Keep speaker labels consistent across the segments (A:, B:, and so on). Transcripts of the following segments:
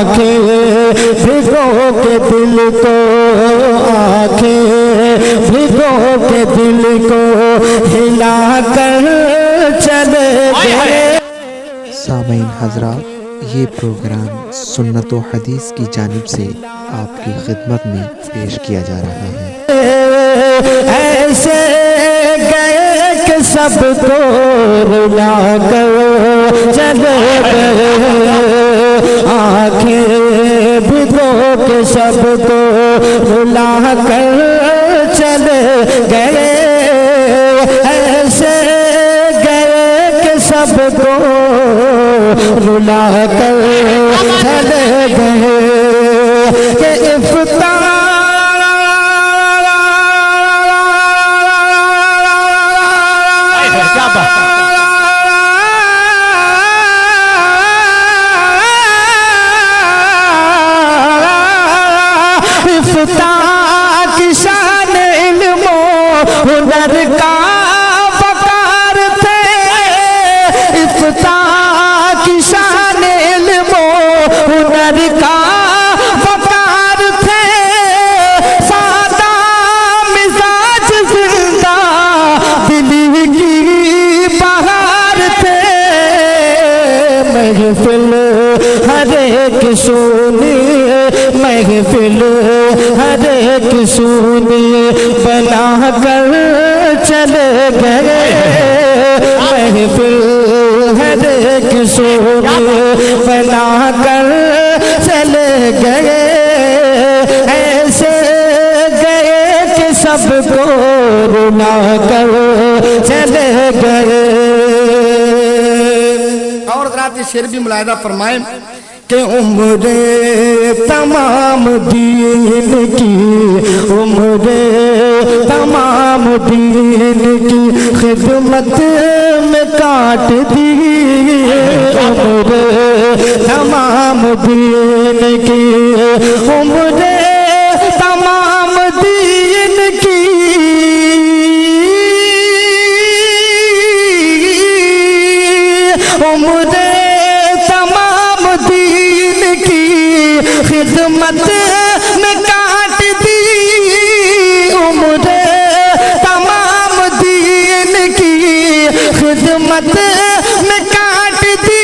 A: आंखें भिगो के दिल को, आंखें भिगो के दिल को हिला कर चले गए।
B: सामीन हज़रात, ये प्रोग्राम सुन्नत व हदीस की जानिब से आपकी खिदमत में पेश किया जा रहा है।
A: ऐसे गए कि सबको रुला कर चले गए, आंखें भिगो के सबको रुला कर चले गए। ऐसे गए कि सबको रुला कर चले गए कि इफ्तार की शान इल्मो हुनर का वकार थे, इफ्ताह की शान इल्मो हुनर का वकार थे। सादा मिजाज जिंदा दिली की बहार थे। महफिल हर एक सुनी, महफिल हर एक सुनी बना कर चले गए। महफिल हर एक सुनी बना कर चले गए। ऐसे गए कि सबको रुला कर चले गए।
C: और रात शेर भी मुलाहिदा फरमाए
A: कि उम्रे तमाम दीन की, उम्रे तमाम दीन की खिदमत में काट दी। उम्रे तमाम दीन की, उम्रे तमाम दीन की, उम्रे खिदमत में काट दी। उम्र तमाम दीन की खिदमत में काट दी।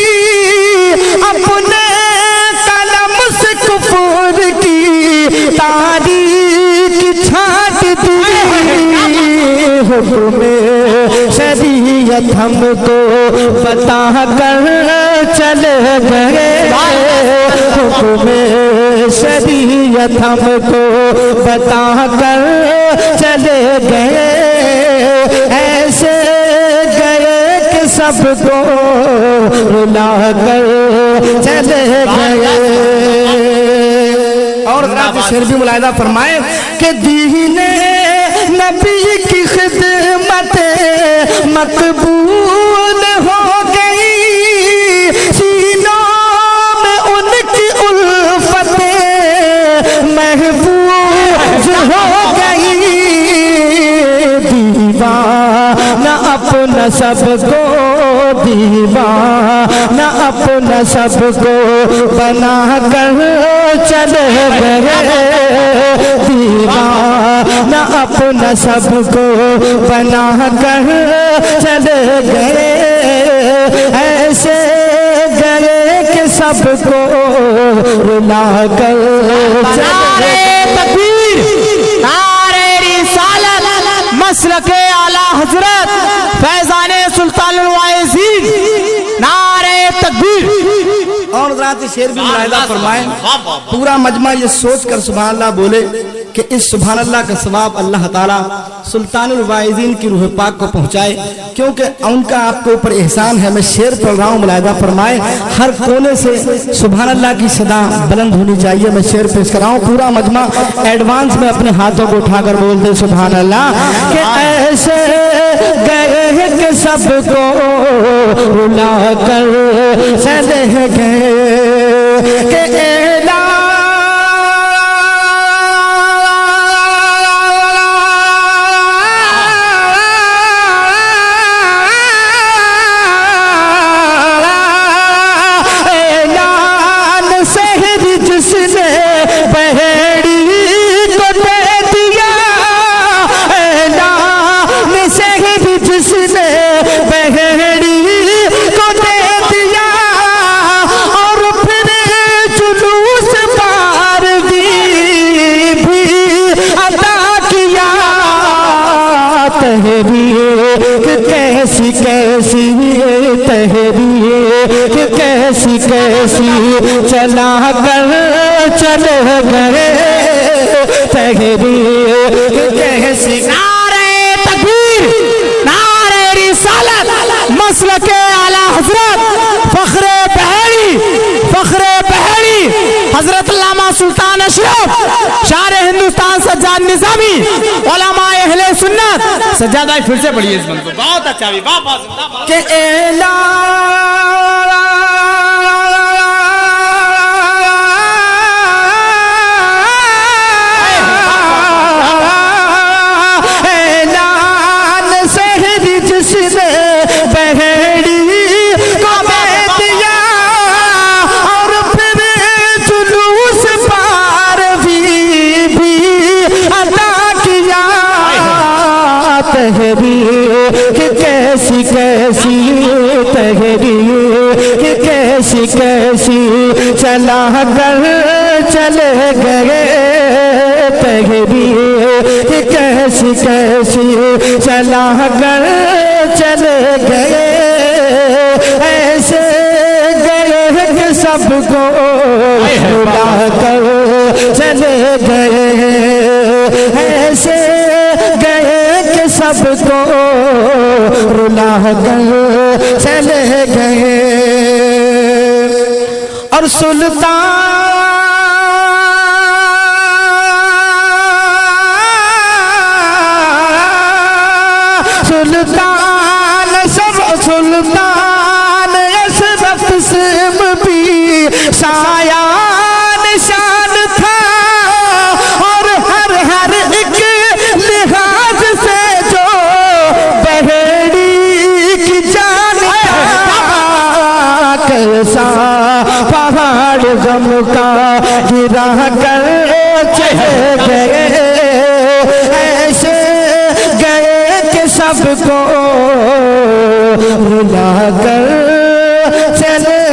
A: अपने कलम से कुफर की तारीख छाट दी। हुक्म शरीयत हमको बता कर चले गए। हुक्म शरीयत हमको बता कर चले गए। ऐसे गए कि सबको रुला कर चले गए।
C: और रात शेर भी मुलाहिदा फरमाए
A: कि दीने नबी की खिदमत मकबूल हो गई। सीनों में उनकी उल्फतें महफूज हो गई। दीवाना अपना सबको, दीवाना अपना सबको बना कर चले गए। दीवाना अपना सबको बना कर चले गए। ऐसे गए कि सबको रुला कर चले
D: तकबीर, नारे रिसालत, मसलके आला हजरत फैजाने सुल्तानुल वाइज़ीन, नारे तकबीर।
C: और रात शेर भी मुलाहिदा फरमाए पूरा मजमा ये सोच कर सुभान अल्लाह बोले कि इस सुभान अल्लाह का सवाब अल्लाह ताला सुल्तानुल वाइज़ीन की रूह पाक को पहुंचाए, क्योंकि उनका आपके ऊपर एहसान है। मैं शेर पढ़ रहा हूँ, मुलाहिदा फरमाए। हर कोने से सुभान अल्लाह की सदा बुलंद होनी चाहिए। मैं शेर पेश कर रहा हूँ, पूरा मजमा एडवांस में अपने हाथों को उठाकर बोलते सुभान अल्लाह। कि ऐसे गए कि सबको रुला कर चले गए। कि
A: कैसी चला कर चले गए तहरीर कैसी।
D: नारे तकबीर, नारे रिसालत, मसलके आला हजरत फखरे बहरी, फखरे बहरी हजरत अल्लामा सुल्तान अशरफ शार हिंदुस्तान सज्जाद निजामी उलमाए अहले सुन्नत। सज्जाद भाई फिर से पढ़िए इस बंद को, बहुत अच्छा भी, वाह वाह जिंदाबाद।
A: के ऐलान सहरी जिसने बहरी को दे दिया और फिर जुलूस पार भी अदा किया। तहरीर कैसी कैसी तहरीर कैसी कैसी चला कर चले गए तहरीर कैसी कैसी चला कर चले गए। ऐसे गए कि सबको रुला कर चले गए। ऐसे गए कि सबको रुला कर चले गए। और सुल्तान अशरफ सिम भी साया निशान था और हर हर एक लिहाज से जो बहेड़ी की जान कैसा पहाड़ गम का गिरा कर चले गए। ऐसे गए कि सबको रुला कर चले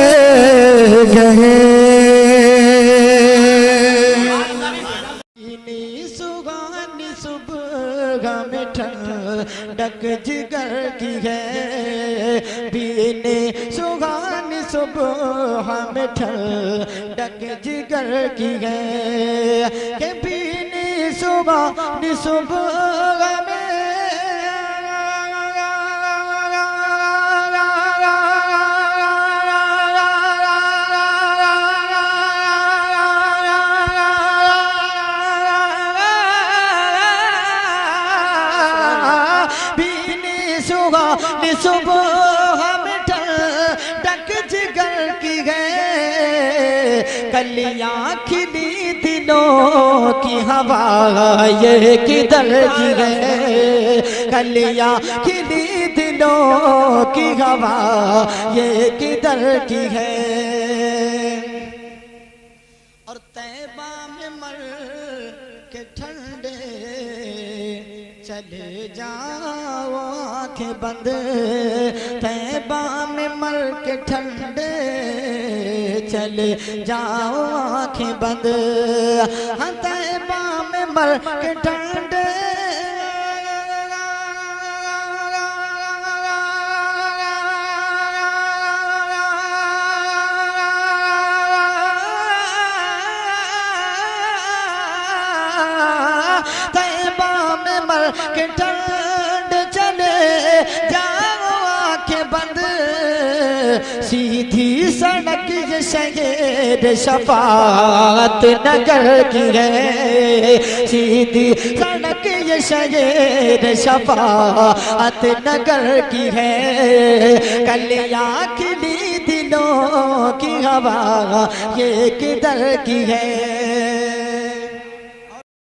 A: गए। सुगानी सुबह में ठंडक जिगर की है। बीने सुगानी सुबह में ठंडक जिगर की है। के बीने सुगानी सुबह में सुबह में ठंडक जिगर की गए। कलियां खिली दिलों की हवा ये किधर की गए। कलियां खिली दिलों की हवा ये किधर की है। और तैबा में मर के ठंडे चले जाओ आंखें बंद। तैबा में मर के ठंडे चले जाओ आंखें बंद। हाँ तैबा में मर के ठंडे के ठंड चले जाओ आंखें बंद। सीधी सड़क ये शहर शफाअत नगर की है। सीधी सड़क ये शहर शफाअत नगर की है। कलियां खिली दिलों की हवा ये किधर की है।